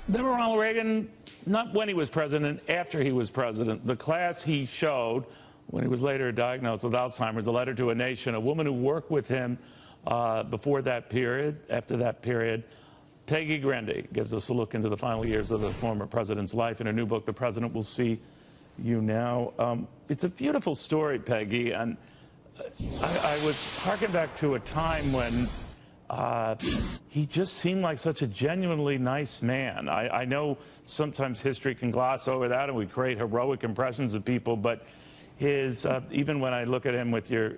Remember Ronald Reagan, not when he was president, after he was president. The class he showed when he was later diagnosed with Alzheimer's, A Letter to a Nation, a woman who worked with him before that period, after that period. Peggy Grande gives us a look into the final years of the former president's life in her new book, The President Will See You Now. It's a beautiful story, Peggy, and I was harking back to a time when he just seemed like such a genuinely nice man. I know sometimes history can gloss over that and we create heroic impressions of people, but his, even when I look at him with your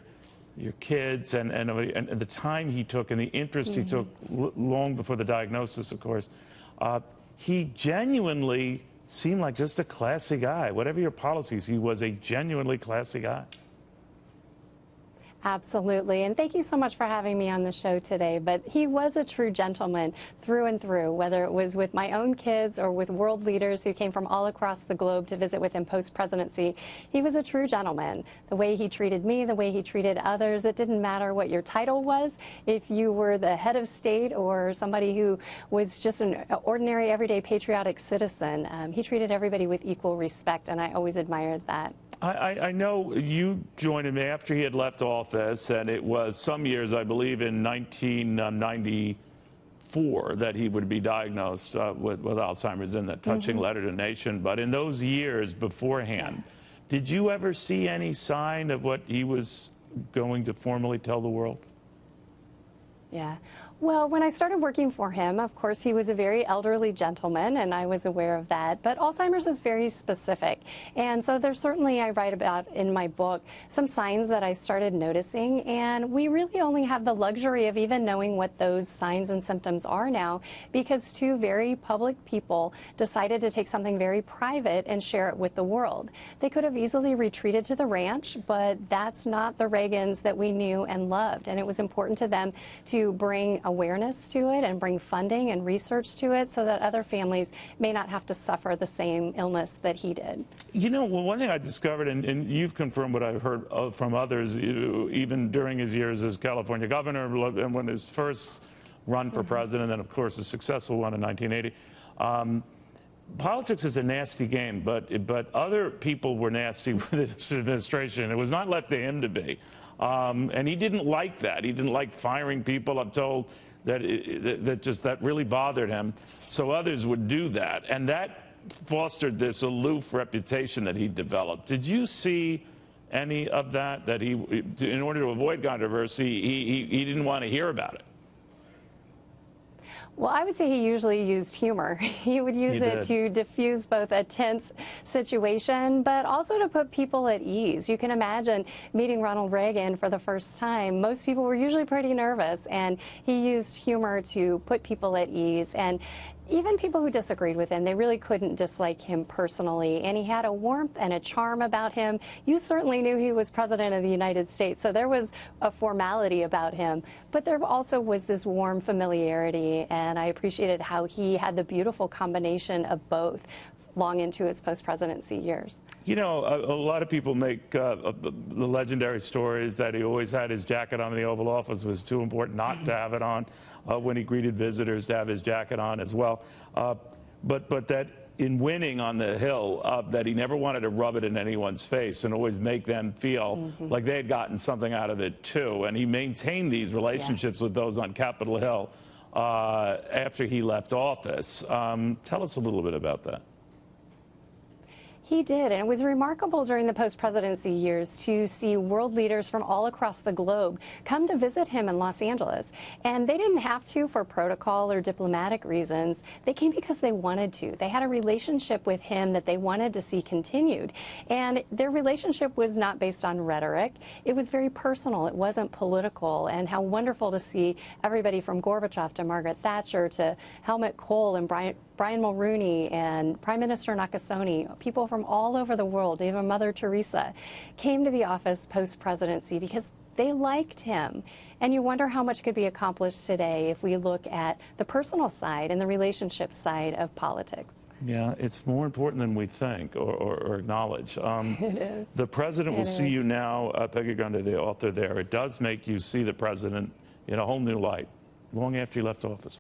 kids and the time he took and the interest he took long before the diagnosis, of course, he genuinely seemed like just a classy guy. Whatever your policies, he was a genuinely classy guy. Absolutely, and thank you so much for having me on the show today. But he was a true gentleman through and through, whether it was with my own kids or with world leaders who came from all across the globe to visit with him post-presidency. He was a true gentleman. The way he treated me, the way he treated others, it didn't matter what your title was. If you were the head of state or somebody who was just an ordinary, everyday, patriotic citizen, he treated everybody with equal respect, and I always admired that. I know you joined him after he had left office, and it was some years, I believe, in 1994 that he would be diagnosed with Alzheimer's in that touching letter to the nation. But in those years beforehand, did you ever see any sign of what he was going to formally tell the world? Yeah. Well, when I started working for him, of course, he was a very elderly gentleman, and I was aware of that. But Alzheimer's is very specific. And so there's certainly, I write about in my book, some signs that I started noticing. And we really only have the luxury of even knowing what those signs and symptoms are now, because two very public people decided to take something very private and share it with the world. They could have easily retreated to the ranch, but that's not the Reagans that we knew and loved. And it was important to them to bring awareness to it and bring funding and research to it so that other families may not have to suffer the same illness that he did. You know, well, one thing I discovered, and you've confirmed what I've heard from others, even during his years as California governor and when his first run for president, and of course a successful one in 1980, politics is a nasty game, but other people were nasty with this administration. It was not left to him to be. And he didn't like that. He didn't like firing people. I'm told that that really bothered him. So others would do that. And that fostered this aloof reputation that he developed. Did you see any of that, that he, in order to avoid controversy, he didn't want to hear about it? Well, I would say he usually used humor. He would use it to diffuse both a tense situation, but also to put people at ease. You can imagine meeting Ronald Reagan for the first time. Most people were usually pretty nervous, and he used humor to put people at ease. And even people who disagreed with him, they really couldn't dislike him personally. And he had a warmth and a charm about him. You certainly knew he was president of the United States, so there was a formality about him. But there also was this warm familiarity, and I appreciated how he had the beautiful combination of both long into his post-presidency years. You know, a lot of people make the legendary stories that he always had his jacket on in the Oval Office. It was too important not to have it on when he greeted visitors, to have his jacket on as well. But that in winning on the Hill, that he never wanted to rub it in anyone's face and always make them feel like they had gotten something out of it too. And he maintained these relationships with those on Capitol Hill after he left office. Tell us a little bit about that. He did, and it was remarkable during the post-presidency years to see world leaders from all across the globe come to visit him in Los Angeles. And they didn't have to for protocol or diplomatic reasons. They came because they wanted to. They had a relationship with him that they wanted to see continued. And their relationship was not based on rhetoric. It was very personal. It wasn't political. And how wonderful to see everybody from Gorbachev to Margaret Thatcher to Helmut Kohl and Brian Mulroney and Prime Minister Nakasone, people from all over the world, even Mother Teresa, came to the office post-presidency because they liked him. And you wonder how much could be accomplished today if we look at the personal side and the relationship side of politics. Yeah, it's more important than we think or acknowledge. It is. The President Will See You Now, Peggy Grande, the author there, it does make you see the president in a whole new light long after he left office.